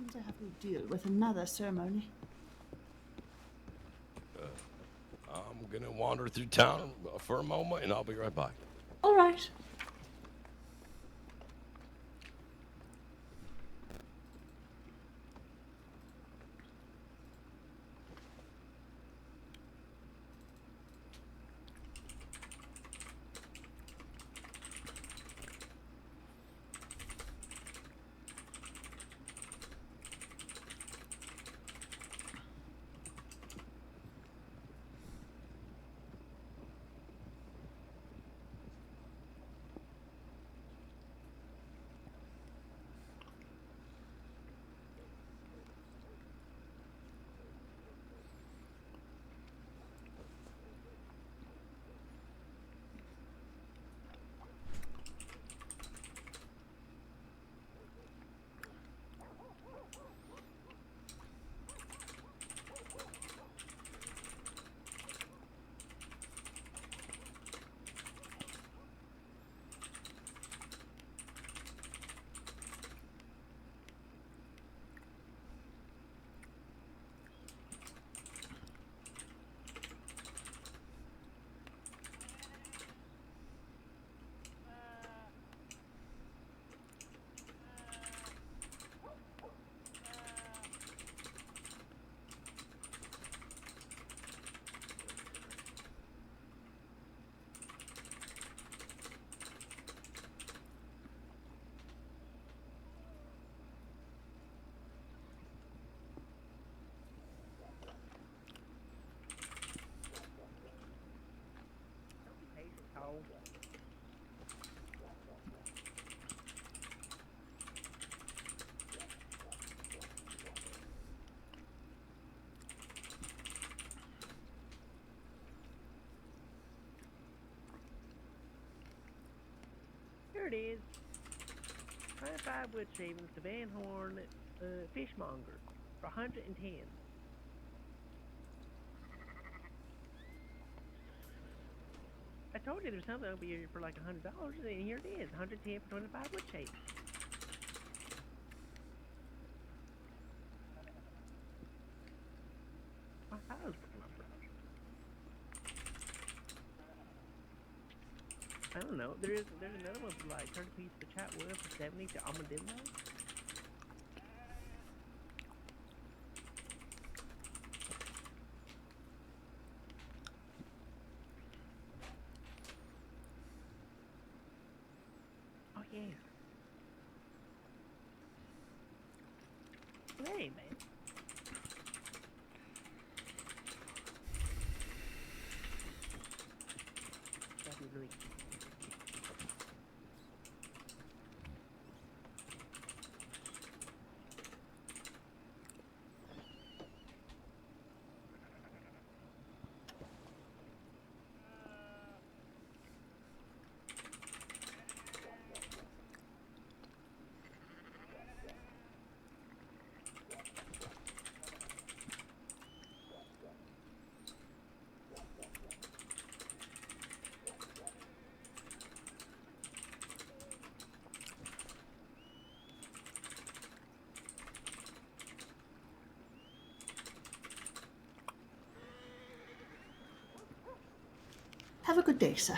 Seems I have to deal with another ceremony. I'm gonna wander through town for a moment, and I'll be right back. All right. Here it is. 25 wood shavings to Van Horn Fishmonger for 110. I told you there was something over here for like $100, and here it is, 110 for 25 wood shavings. I thought it was lumber. I don't know. There's another one for like 30 pieces of chat wood for 70 to Armadillo. Oh yeah. Hey man. That'd be really cute. Have a good day, sir.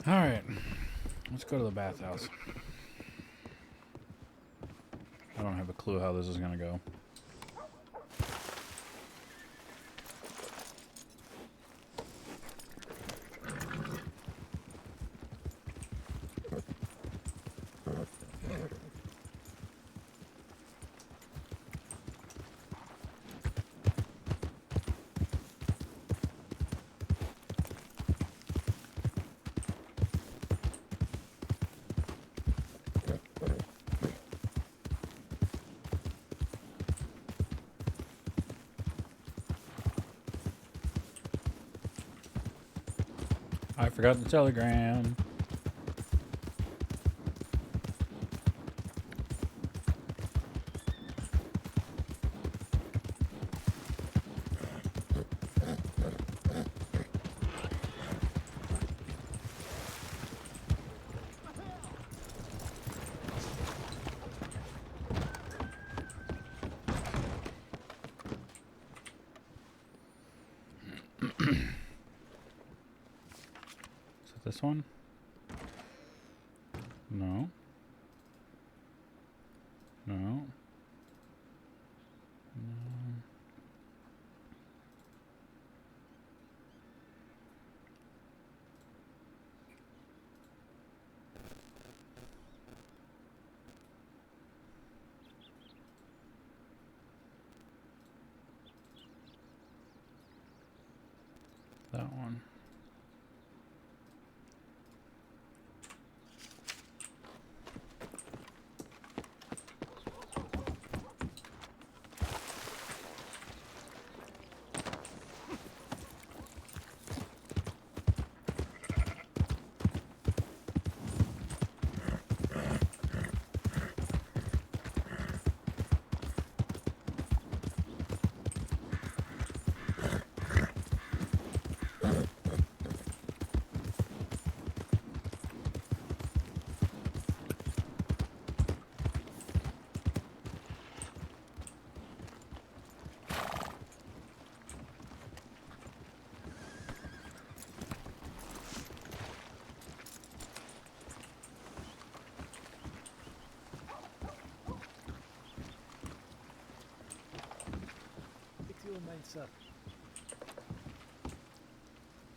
Alright. Let's go to the bathhouse. I don't have a clue how this is going to go. I forgot the telegram. This one? No. No. No. That one.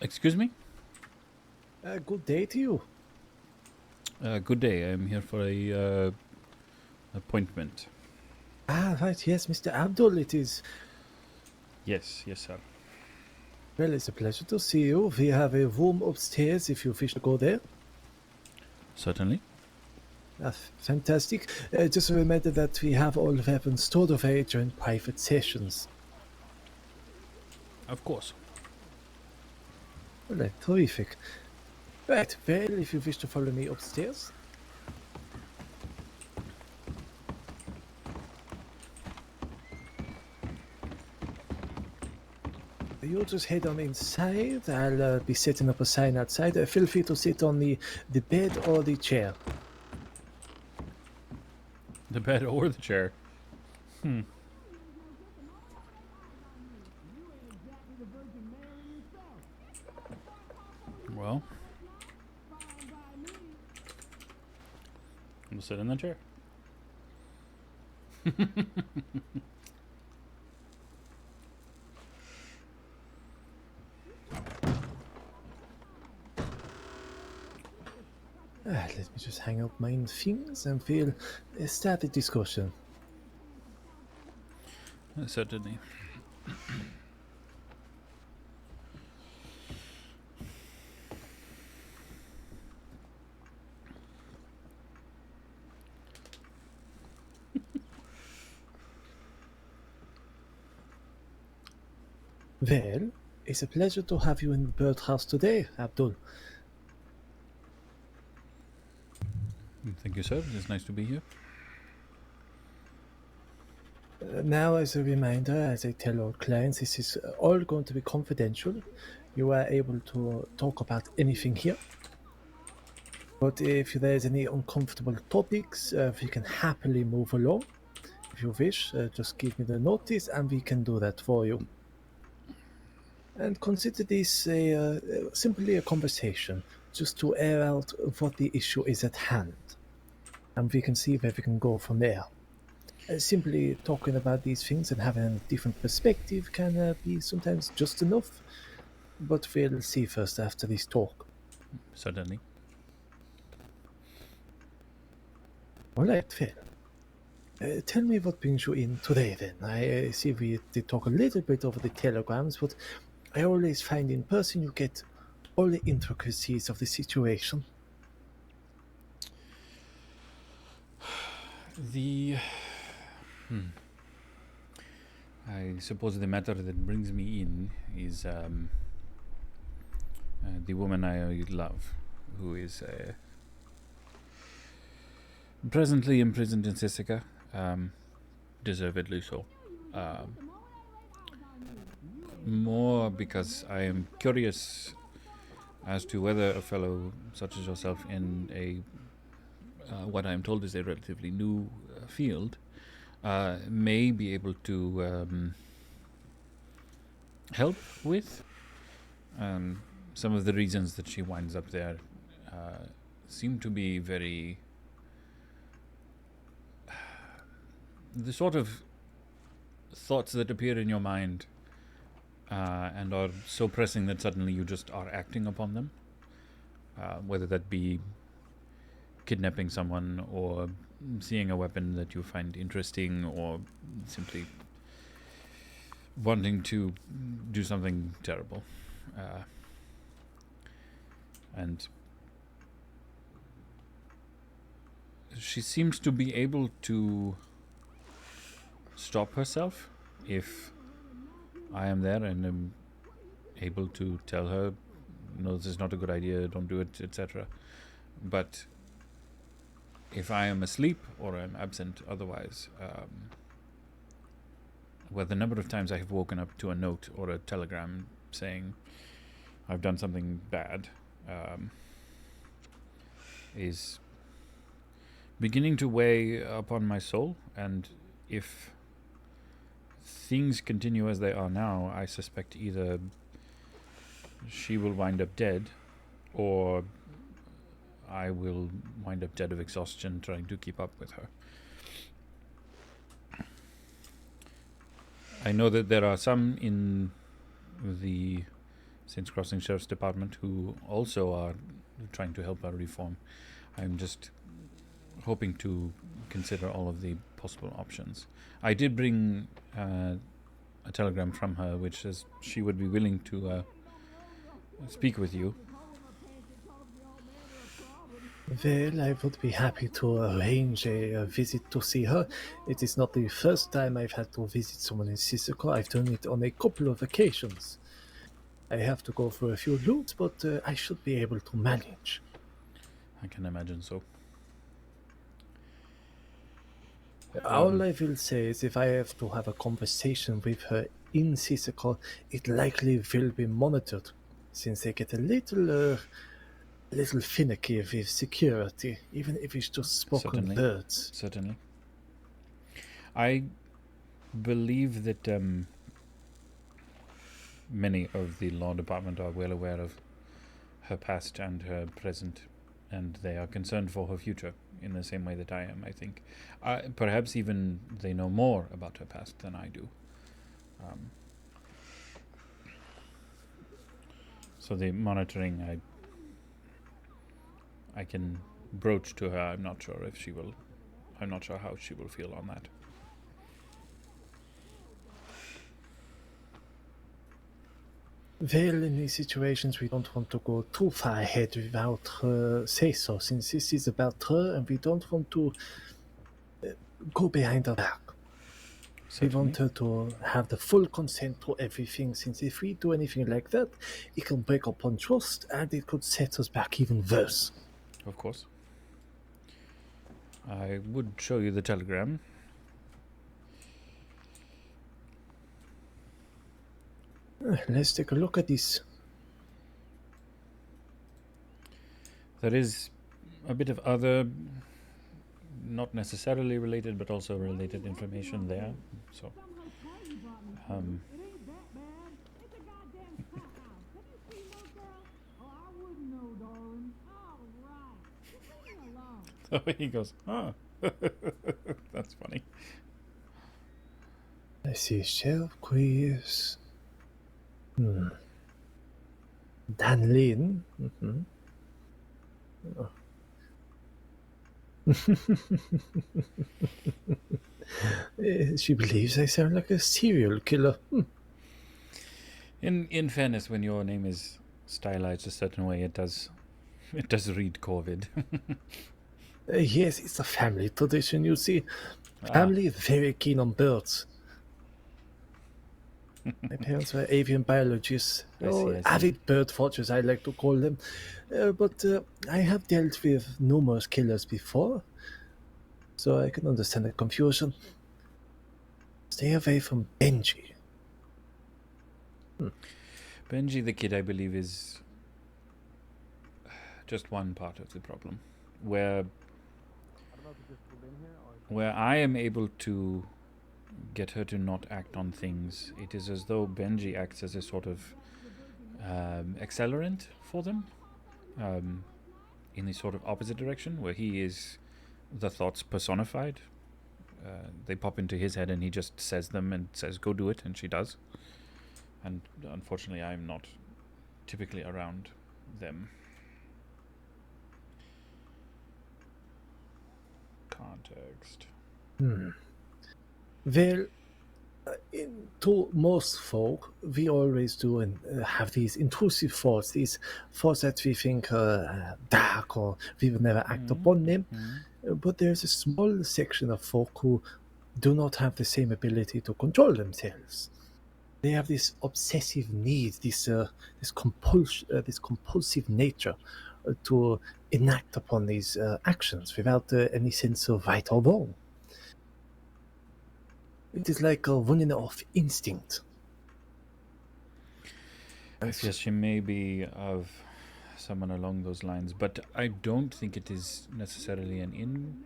Excuse me? Good day to you. Good day. I'm here for a appointment. Ah, right, yes, Mr. Abdul, it is. Yes, yes, sir. Well, it's a pleasure to see you. We have a room upstairs if you wish to go there. Certainly. Ah, fantastic. Just remember that we have all weapons stored away during private sessions. Of course. Well, terrific. Right, well, if you wish to follow me upstairs. You just head on inside. I'll be setting up a sign outside. Feel free to sit on the bed or the chair. The bed or the chair. Well, I'm gonna sit in the chair. Let me just hang up my things and we'll start the discussion. Certainly. Well, it's a pleasure to have you in the birdhouse today, Abdul. Thank you, sir. It's nice to be here. Now, as a reminder, as I tell our clients, this is all going to be confidential. You are able to talk about anything here. But if there's any uncomfortable topics, we can happily move along. If you wish, just give me the notice and we can do that for you. And consider this simply a conversation. just to air out what the issue is at hand. And we can see where we can go from there. Simply talking about these things and having a different perspective can be sometimes just enough, but we'll see first after this talk. Certainly. All right, Phil. Tell me what brings you in today, then. I see we did talk a little bit over the telegrams, but I always find in person you get all the intricacies of the situation. I suppose the matter that brings me in is the woman I love, who is presently imprisoned in Sisika, deservedly so. More because I am curious as to whether a fellow such as yourself in a what I am told is a relatively new field may be able to help with some of the reasons that she winds up there seem to be very the sort of thoughts that appear in your mind and are so pressing that suddenly you just are acting upon them, whether that be kidnapping someone or seeing a weapon that you find interesting or simply wanting to do something terrible. And she seems to be able to stop herself if I am there and am able to tell her, no, this is not a good idea, don't do it, etc. But if I am asleep or I'm absent otherwise, well, the number of times I have woken up to a note or a telegram saying I've done something bad is beginning to weigh upon my soul, and if things continue as they are now, I suspect either she will wind up dead or I will wind up dead of exhaustion trying to keep up with her. I know that there are some in the Saints Crossing Sheriff's Department who also are trying to help her reform. I'm just hoping to consider all of the possible options. I did bring a telegram from her which says she would be willing to speak with you. Well, I would be happy to arrange a visit to see her. It is not the first time I've had to visit someone in Sissoko. I've done it on a couple of occasions. I have to go for a few loots, but I should be able to manage. I can imagine so. All I will say is if I have to have a conversation with her in Sissoko, it likely will be monitored, since they get a little finicky with security, even if it's just spoken words. Certainly. I believe that many of the law department are well aware of her past and her present, and they are concerned for her future in the same way that I am, I think. Perhaps even they know more about her past than I do. So the monitoring I can broach to her. I'm not sure how she will feel on that. Well, in these situations, we don't want to go too far ahead without her say-so, since this is about her, and we don't want to go behind her back. Certainly. We want her to have the full consent to everything, since if we do anything like that, it can break upon trust, and it could set us back even worse. Of course. I would show you the telegram. Let's take a look at this. There is a bit of other, not necessarily related, but also related information there. So, So he goes, oh, that's funny. I see Sheriff Quiz. Dan Lin. She believes I sound like a serial killer. In fairness, when your name is stylized a certain way, it does read COVID. Yes, it's a family tradition, you see. Family is very keen on birds. My parents were avian biologists, I see. avid bird watchers, I like to call them. But I have dealt with numerous killers before, so I can understand the confusion. Stay away from Benji. Benji the kid, I believe, is just one part of the problem, where I am able to get her to not act on things. It is as though Benji acts as a sort of accelerant for them, in the sort of opposite direction, where he is the thoughts personified. They pop into his head and he just says them and says, go do it, and she does. And unfortunately, I'm not typically around them. Context. Well, to most folk, we always do and have these intrusive thoughts, these thoughts that we think are dark or we will never act upon them. But there's a small section of folk who do not have the same ability to control themselves. They have this obsessive need, this compulsive nature to enact upon these actions without any sense of right or wrong. It is like running off instinct. Yes, she may be of someone along those lines, but I don't think it is necessarily an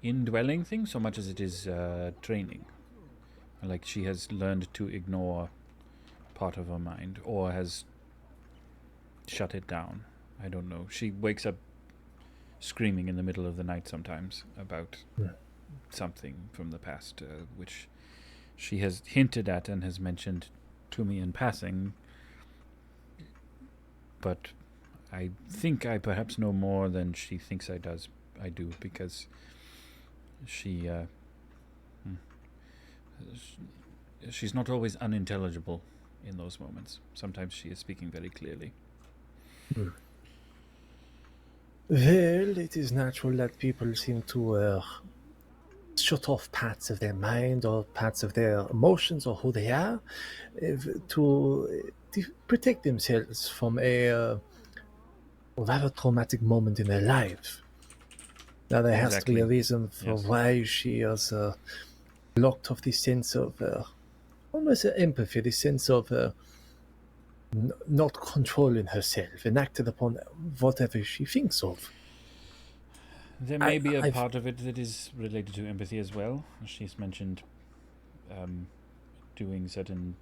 indwelling thing so much as it is training. Like she has learned to ignore part of her mind or has shut it down. I don't know. She wakes up screaming in the middle of the night sometimes about something from the past, which she has hinted at and has mentioned to me in passing. But I think I perhaps know more than she thinks I do, because she's not always unintelligible in those moments. Sometimes she is speaking very clearly. Well, it is natural that people seem to shut off parts of their mind or parts of their emotions or who they are to protect themselves from a rather traumatic moment in their life. Now, there has to be a reason for why she has blocked off this sense of almost empathy, this sense of not controlling herself and acted upon whatever she thinks of. There may be a part of it that is related to empathy as well. She's mentioned doing certain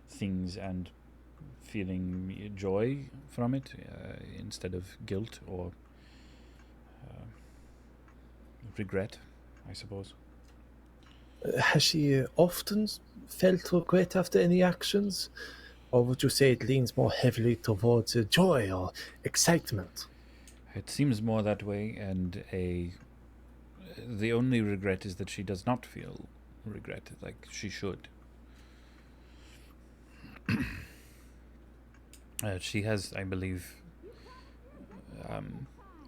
things and feeling joy from it instead of guilt or regret, I suppose. Has she often felt regret after any actions? Or would you say it leans more heavily towards joy or excitement? It seems more that way, and the only regret is that she does not feel regret, like she should. She has, I believe,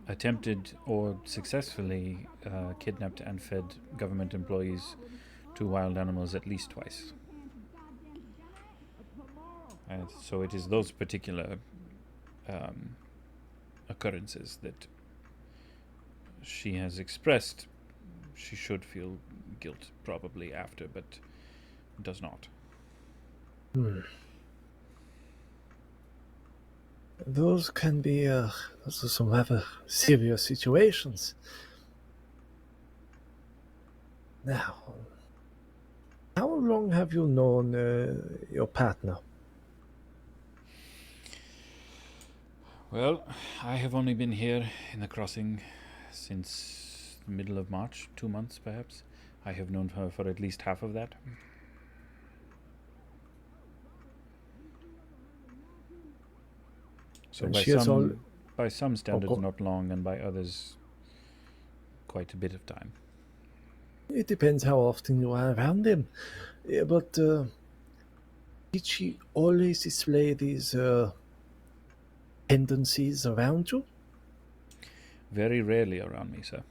attempted or successfully kidnapped and fed government employees to wild animals at least twice. So it is those particular occurrences that she has expressed she should feel guilt probably after, but does not. Those can be those are some rather serious situations. Now, how long have you known your partner? Well, I have only been here in the crossing since the middle of March, 2 months perhaps. I have known her for at least half of that. So And by she has all- by some standards go- not long, and by others quite a bit of time. It depends how often you are around them. Yeah, but did she always display these tendencies around you? Very rarely around me, sir.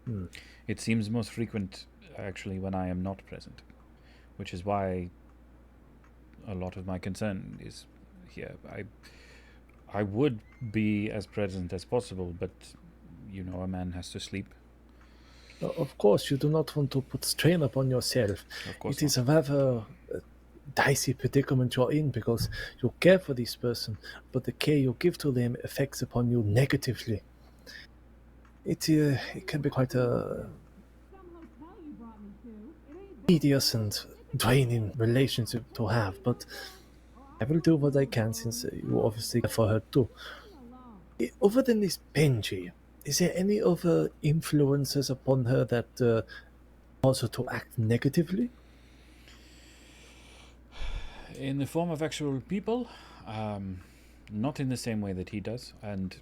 Hmm. It seems most frequent actually when I am not present, which is why a lot of my concern is here. I would be as present as possible, but you know, a man has to sleep. Of course, you do not want to put strain upon yourself. Of course It is a rather dicey predicament you're in because you care for this person, but the care you give to them affects upon you negatively. It can be quite a tedious and draining relationship to have, but I will do what I can since you obviously care for her too. Other than this Benji, is there any other influences upon her that cause her to act negatively? In the form of actual people, not in the same way that he does, and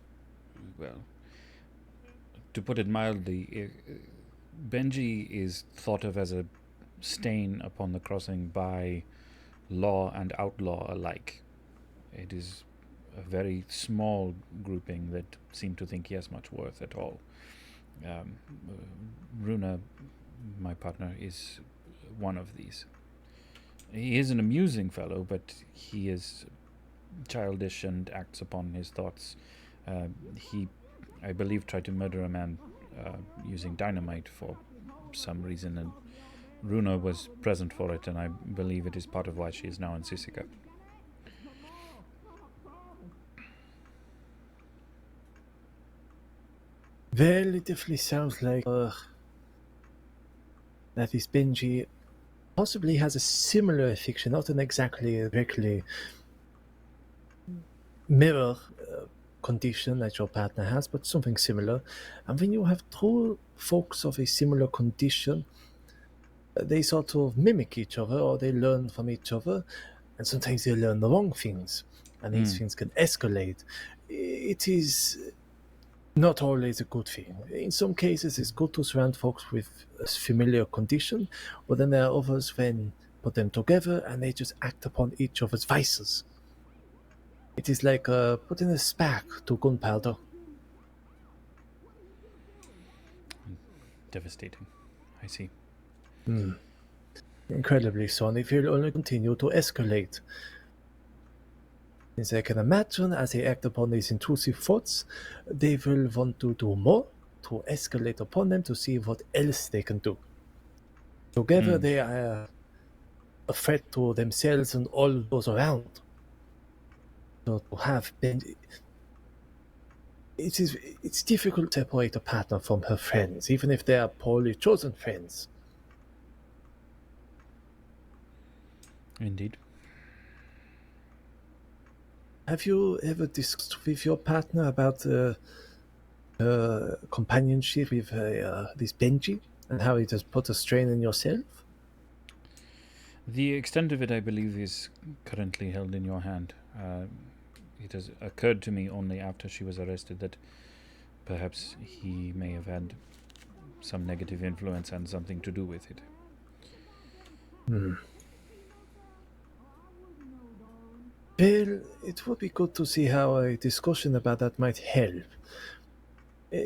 well, to put it mildly, Benji is thought of as a stain upon the crossing by law and outlaw alike. It is a very small grouping that seem to think he has much worth at all. Runa, my partner, is one of these. He is an amusing fellow, but he is childish and acts upon his thoughts. He, I believe, tried to murder a man using dynamite for some reason, and Runa was present for it, and I believe it is part of why she is now in Sisika. Well, it definitely sounds like that this Benji possibly has a similar affliction, not an exactly directly mirror condition that your partner has, but something similar. And when you have two folks of a similar condition, they sort of mimic each other or they learn from each other, and sometimes they learn the wrong things, and these things can escalate. It is not always a good thing. In some cases, it's good to surround folks with a familiar condition, but then there are others when put them together and they just act upon each other's vices. It is like putting a spark to gunpowder. Devastating. I see. Incredibly so, and it will only continue to escalate. Since I can imagine, as they act upon these intrusive thoughts, they will want to do more, to escalate upon them, to see what else they can do. Together they are a threat to themselves and all those around. So to have been... It's difficult to separate a partner from her friends, even if they are poorly chosen friends. Indeed. Have you ever discussed with your partner about companionship with this Benji and how it has put a strain on yourself? The extent of it, I believe, is currently held in your hand. It has occurred to me only after she was arrested that perhaps he may have had some negative influence and something to do with it. Well, it would be good to see how a discussion about that might help.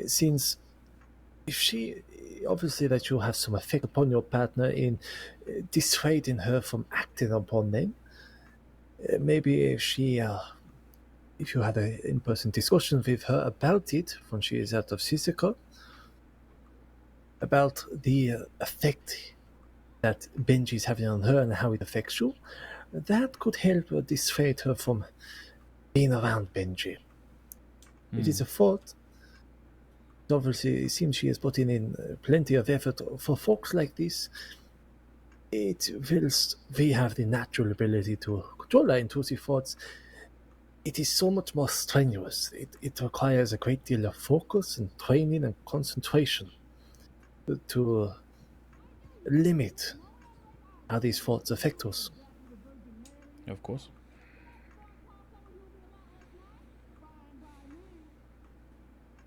Since if she, obviously that you have some effect upon your partner in dissuading her from acting upon them, maybe if you had an in-person discussion with her about it when she is out of Sisika, about the effect that Benji is having on her and how it affects you, that could help dissuade her from being around Benji. It is a thought. Obviously, it seems she is putting in plenty of effort for folks like this. Whilst we have the natural ability to control our intrusive thoughts, it is so much more strenuous. It requires a great deal of focus and training and concentration to limit how these thoughts affect us. Of course.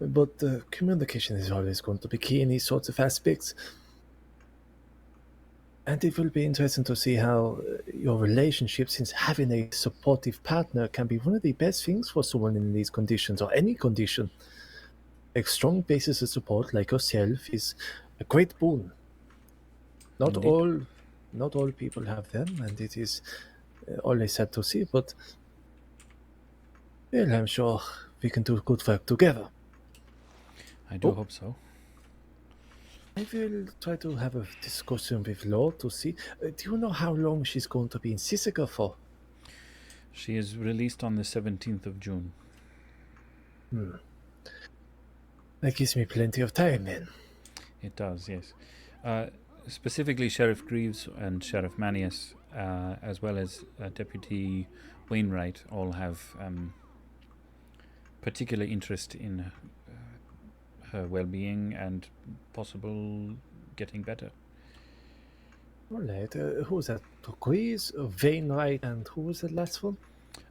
But communication is always going to be key in these sorts of aspects. And it will be interesting to see how your relationship, since having a supportive partner can be one of the best things for someone in these conditions or any condition. A strong basis of support like yourself is a great boon. Not Indeed. all people have them, and it is always sad to see. But well, I'm sure we can do good work together. I do Oh. hope so. I will try to have a discussion with Law to see. Do you know how long she's going to be in Sisika for? She is released on the 17th of June. That gives me plenty of time then. It does, yes. Specifically, Sheriff Greaves and Sheriff Manius, as well as Deputy Wainwright, all have particular interest in her well-being and possible getting better. All right. Who was that? Greaves, Wainwright, and who was the last one?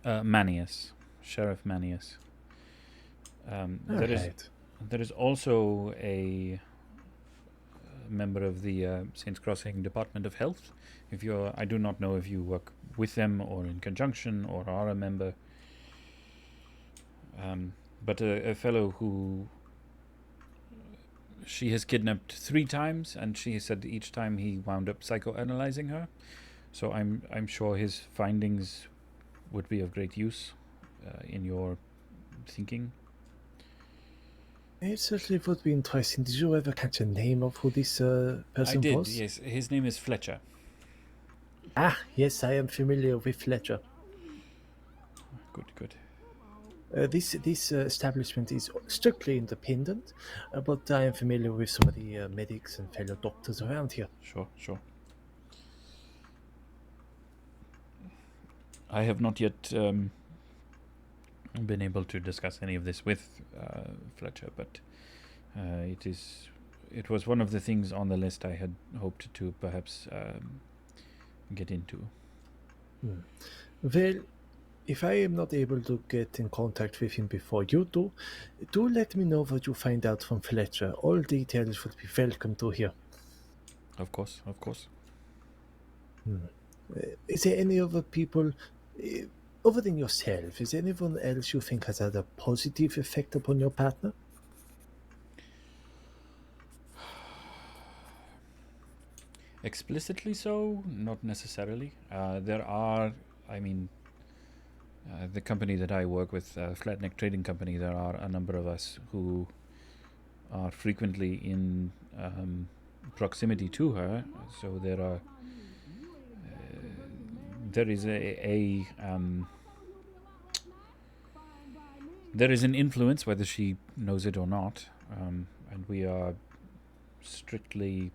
Manius, Sheriff Manius. There is also a member of the Saints Crossing Department of Health. I do not know if you work with them or in conjunction or are a member. But a fellow who she has kidnapped 3 times, and she said each time he wound up psychoanalyzing her. So I'm sure his findings would be of great use in your thinking. It certainly would be interesting. Did you ever catch a name of who this person I did, was? yes. His name is Fletcher. Ah, yes, I am familiar with Fletcher. Good. This establishment is strictly independent, but I am familiar with some of the medics and fellow doctors around here. Sure. I have not yet been able to discuss any of this with Fletcher, but it was one of the things on the list I had hoped to perhaps get into. Well, if I am not able to get in contact with him before you do let me know what you find out from Fletcher. All details would be welcome to hear. Of course. Is there any other people, other than yourself, is there anyone else you think has had a positive effect upon your partner? Explicitly so, not necessarily. There are, the company that I work with, Flatneck Trading Company, there are a number of us who are frequently in proximity to her. So there is there is an influence, whether she knows it or not, and we are strictly,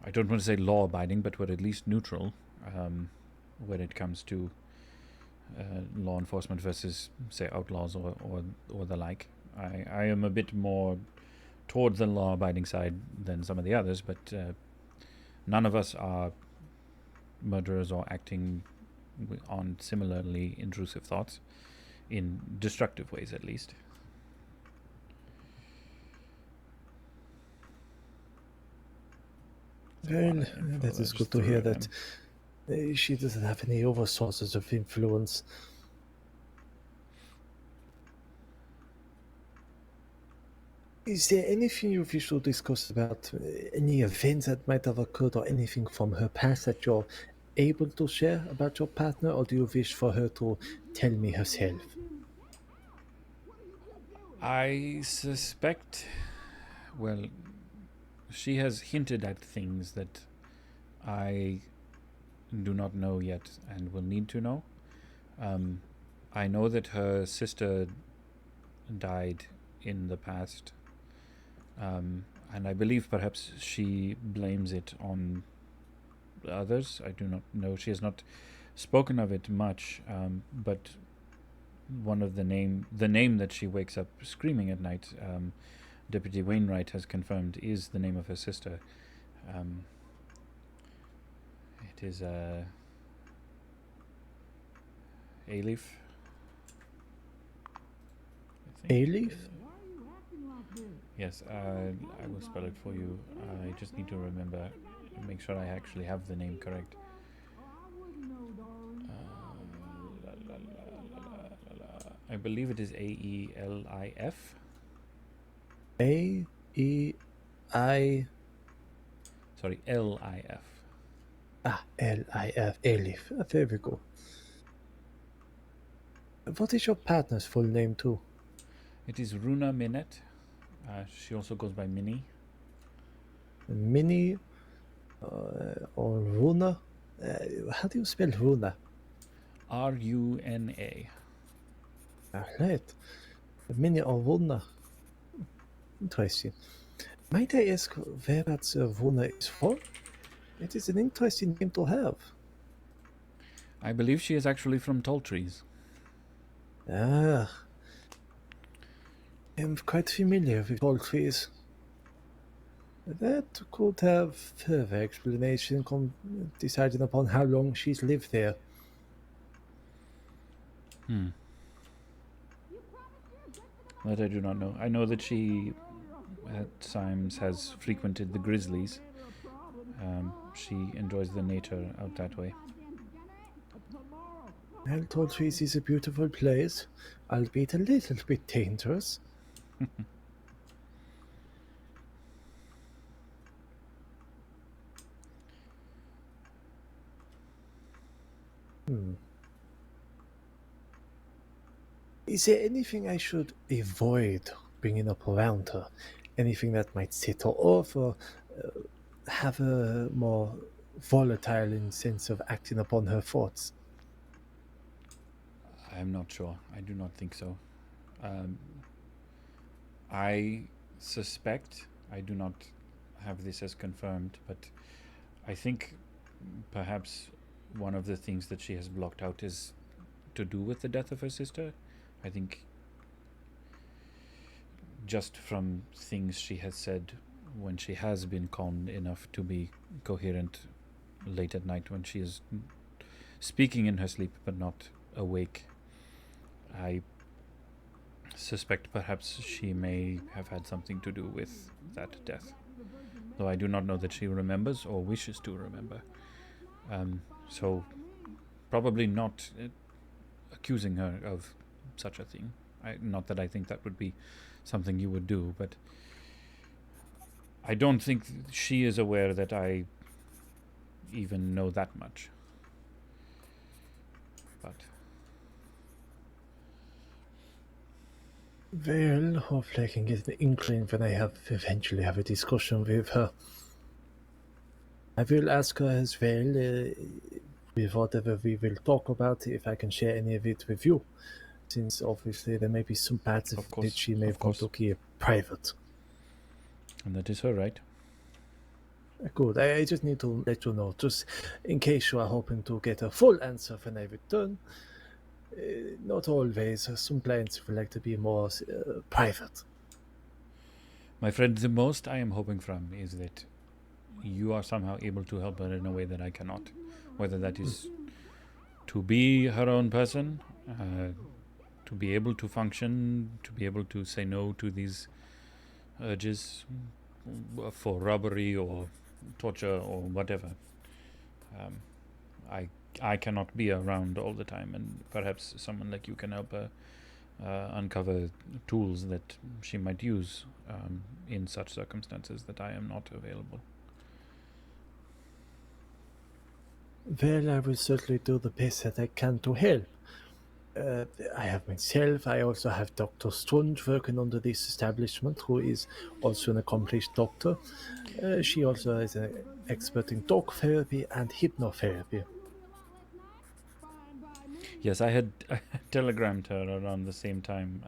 I don't want to say law-abiding, but we're at least neutral when it comes to law enforcement versus, say, outlaws or the like. I am a bit more toward the law-abiding side than some of the others, but none of us are murderers or acting on similarly intrusive thoughts, in destructive ways at least. Well, that is good to hear that she doesn't have any other sources of influence. Is there anything you wish to discuss about any events that might have occurred or anything from her past that you're able to share about your partner, or do you wish for her to tell me herself? I suspect, well, she has hinted at things that I do not know yet and will need to know. I know that her sister died in the past, and I believe perhaps she blames it on others. I do not know. She has not spoken of it much, but one of the name that she wakes up screaming at night, Deputy Wainwright has confirmed, is the name of her sister. It is Alif. Alif? Yes, I will spell it for you. I just need to remember, make sure I actually have the name correct. I believe it is Aelif. A-E-I... Sorry, Lif. Ah, L-I-F, Alif. There we go. What is your partner's full name too? It is Runa Minette. She also goes by Minnie. Minnie or Runa? How do you spell Runa? Runa. Right. Minnie or Runa. Interesting. Might I ask where that Runa is from? It is an interesting name to have. I believe she is actually from Tall Trees. Ah. I'm quite familiar with all trees. That could have further explanation deciding upon how long she's lived there. That I do not know. I know that she at times has frequented the grizzlies. She enjoys the nature out that way. Well, Tall Trees is a beautiful place, albeit a little bit dangerous. Is there anything I should avoid bringing up around her? Anything that might set her off or have her more volatile in sense of acting upon her thoughts? I'm not sure. I do not think so. I suspect, I do not have this as confirmed, but I think perhaps one of the things that she has blocked out is to do with the death of her sister. I think just from things she has said when she has been calm enough to be coherent late at night when she is speaking in her sleep but not awake, I suspect perhaps she may have had something to do with that death, though I do not know that she remembers or wishes to remember. So probably not accusing her of such a thing. Not that I think that would be something you would do, but I don't think she is aware that I even know that much. But well, hopefully I can get an inkling when I eventually have a discussion with her. I will ask her as well, with whatever we will talk about, if I can share any of it with you, since obviously there may be some parts of it she may want to keep private. And that is her right. Good. I just need to let you know, just in case you are hoping to get a full answer when I return. Not always. Some clients would like to be more private. My friend, the most I am hoping from is that you are somehow able to help her in a way that I cannot. Whether that is to be her own person, to be able to function, to be able to say no to these urges for robbery or torture or whatever. I cannot be around all the time, and perhaps someone like you can help her uncover tools that she might use in such circumstances that I am not available. Well, I will certainly do the best that I can to help. I have myself, I also have Dr. Strunge working under this establishment, who is also an accomplished doctor. She also is an expert in dog therapy and hypnotherapy. Yes, I had telegrammed her around the same time.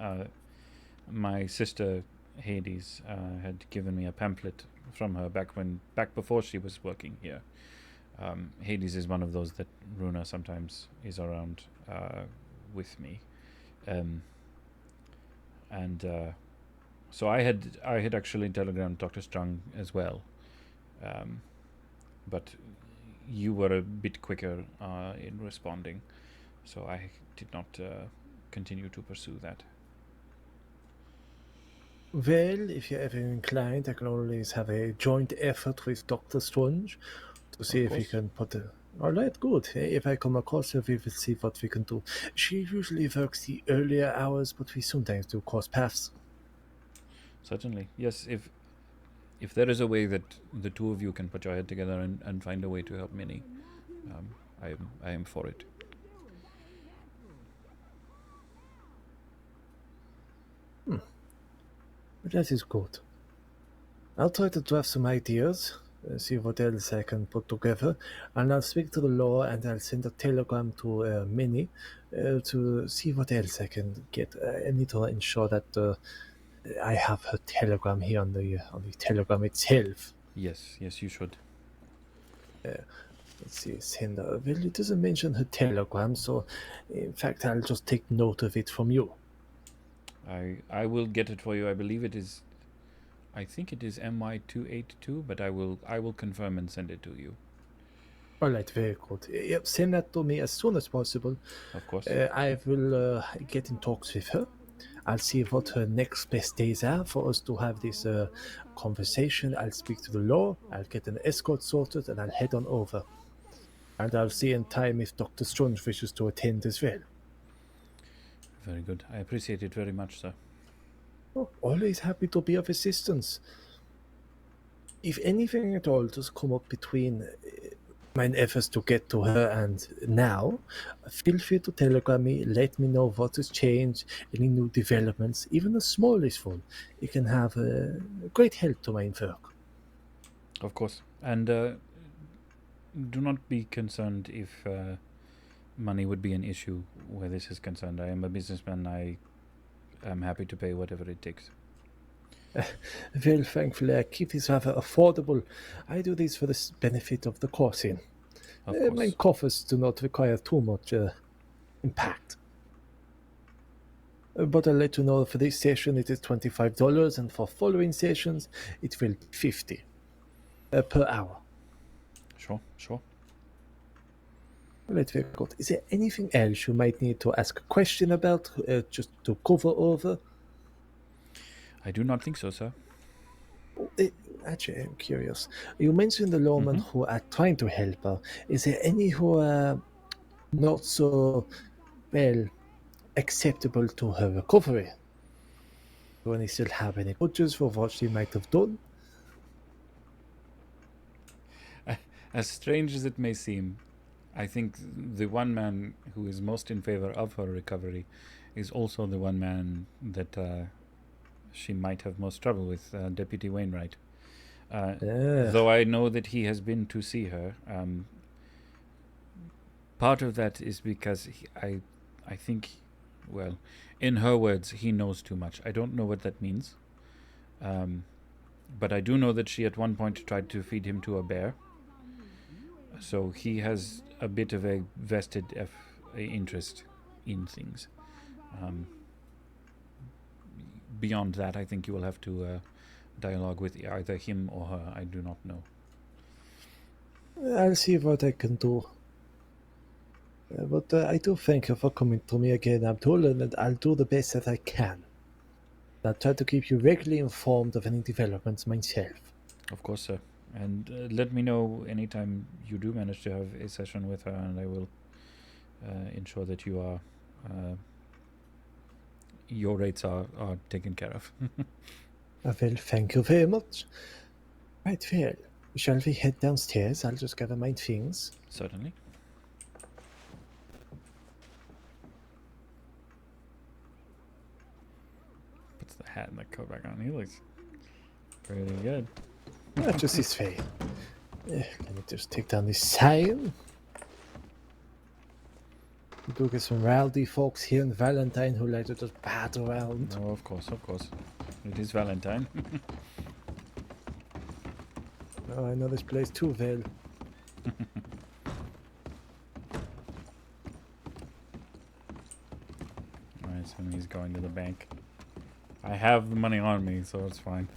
My sister Hades had given me a pamphlet from her back before she was working here, Hades is one of those that Runa sometimes is around with me, and so I had actually telegrammed Dr. Strong as well, but you were a bit quicker in responding, so I did not continue to pursue that. Well, if you're ever inclined, I can always have a joint effort with Dr. Strange to see if we course. can put a... Alright, good. If I come across her, we will see what we can do. She usually works the earlier hours, but we sometimes do cross paths. Certainly, yes. If there is a way that the two of you can put your head together and find a way to help Minnie, I am for it. But that is good. I'll try to draft some ideas, see what else I can put together, and I'll speak to the law and I'll send a telegram to Minnie to see what else I can get. I need to ensure that I have her telegram here on the telegram itself. Yes, you should. Let's see, send her. Well, it doesn't mention her telegram, so in fact I'll just take note of it from you. I will get it for you. I believe it is. I think it is MY282, but I will confirm and send it to you. Alright, very good. Yep, send that to me as soon as possible. Of course. I will get in talks with her. I'll see what her next best days are for us to have this conversation. I'll speak to the law, I'll get an escort sorted, and I'll head on over. And I'll see in time if Dr. Strange wishes to attend as well. Very good. I appreciate it very much, sir. Oh, always happy to be of assistance. If anything at all does come up between my efforts to get to her and now, feel free to telegram me, let me know what has changed, any new developments, even the smallest one. It can have a great help to my work. Of course. And do not be concerned if money would be an issue where this is concerned. I am a businessman. I am happy to pay whatever it takes. Well, thankfully, I keep this rather affordable. I do this for the benefit of the coursing. Of course. My coffers do not require too much impact. But I'll let you know for this session it is $25, and for following sessions it will be $50 per hour. Sure. Right, very good. Is there anything else you might need to ask a question about, just to cover over? I do not think so, sir. Actually, I'm curious. You mentioned the lawmen who are trying to help her. Is there any who are not so, well, acceptable to her recovery? Do any still have any grudges for what she might have done? As strange as it may seem, I think the one man who is most in favor of her recovery is also the one man that she might have most trouble with, Deputy Wainwright. Though I know that he has been to see her, part of that is because I think, well, in her words, he knows too much. I don't know what that means, but I do know that she at one point tried to feed him to a bear. So he has a bit of a vested interest in things. Beyond that, I think you will have to dialogue with either him or her. I do not know. I'll see what I can do. But I do thank you for coming to me again, Abdul, and I'll do the best that I can. I'll try to keep you regularly informed of any developments myself. Of course, sir. And let me know anytime you do manage to have a session with her, and I will ensure that you are your rates are taken care of. Well, thank you very much. Right, well, shall we head downstairs? I'll just gather my things. Certainly. Puts the hat and the coat back on. He looks pretty good. Just this way. Let me just take down this sign. We do get some rowdy folks here in Valentine who like to just bat around. Oh, of course. It is Valentine. Oh, I know this place too well. I assume he's going to the bank. I have the money on me, so it's fine.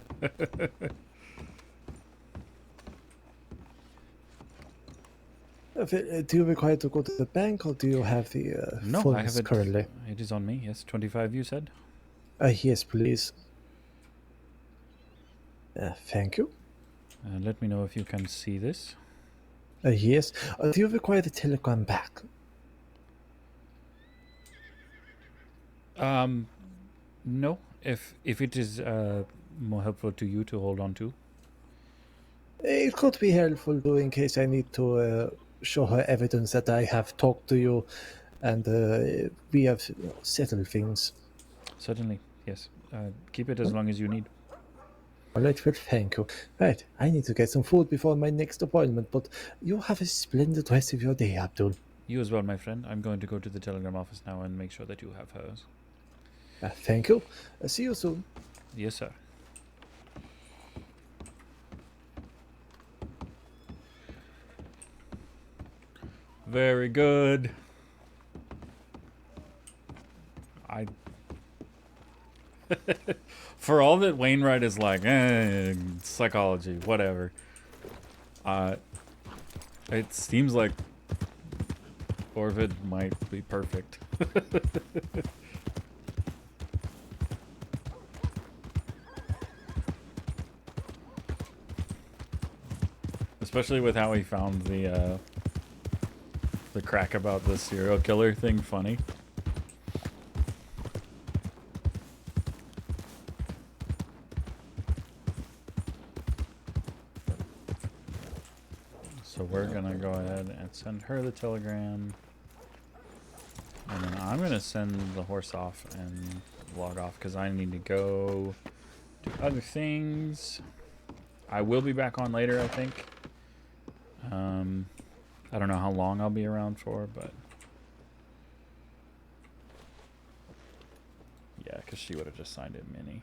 Do you require to go to the bank, or do you have the No, I funds have it currently? It is on me. Yes, 25. You said. Yes, please. Thank you. Let me know if you can see this. Yes. Do you require the telegram back? No. If it is more helpful to you to hold on to. It could be helpful too, in case I need to show her evidence that I have talked to you, and we have settled things. Certainly, yes. Keep it as long as you need. All right, well, thank you. Right, I need to get some food before my next appointment, but you have a splendid rest of your day, Abdul. You as well, my friend. I'm going to go to the telegram office now and make sure that you have hers. Thank you. See you soon. Yes, sir. Very good. For all that Wainwright is like, psychology, whatever. It seems like Orvid might be perfect. Especially with how he found the crack about the serial killer thing funny. So we're gonna go ahead and send her the telegram. And then I'm gonna send the horse off and log off because I need to go do other things. I will be back on later, I think. I don't know how long I'll be around for, but yeah, because she would have just signed it mini.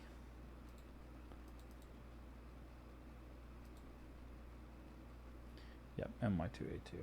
Yep, MY2A2.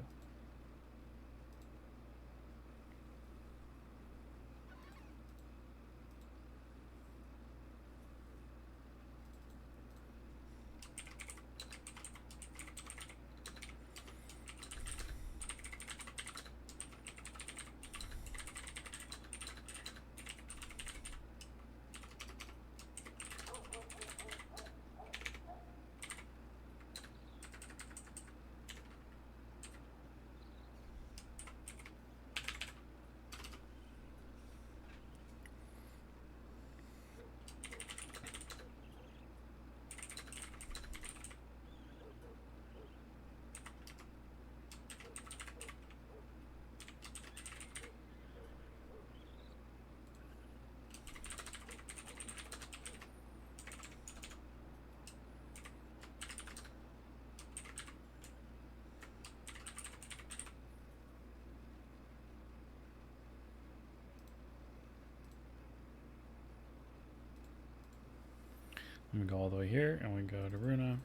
We go all the way here, and we go to Runa.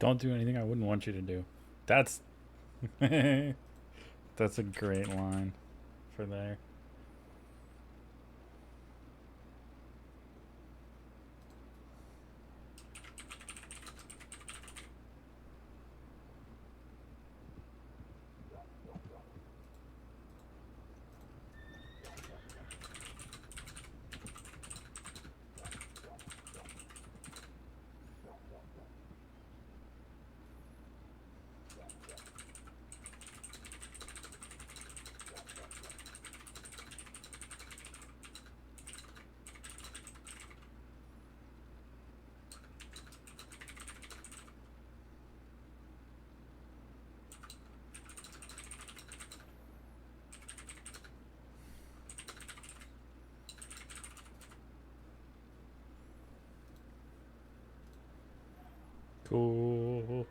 Don't do anything I wouldn't want you to do. That's that's a great line for there. Cool.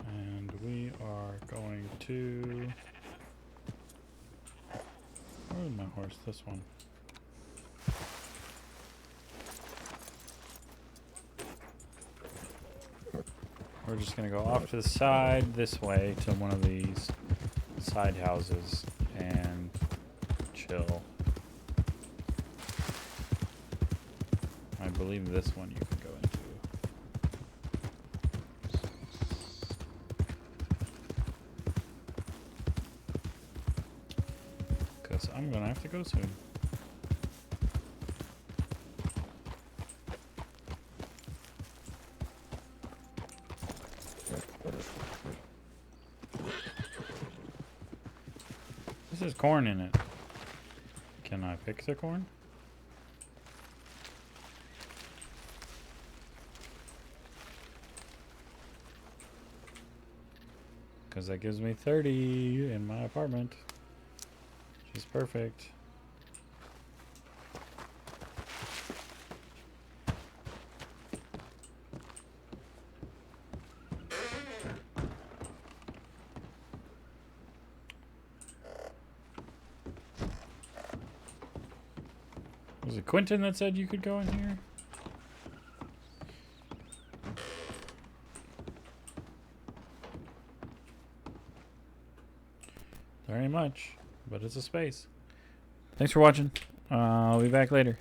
And we are going to... Where's my horse? This one. We're just going to go off to the side this way to one of these side houses and chill. I believe this one you can go into. Because I'm going to have to go soon. This has corn in it. Can I pick the corn? Because that gives me 30 in my apartment. Which is perfect. Was it Quentin that said you could go in here? Very much, but it's a space. Thanks for watching. I'll be back later.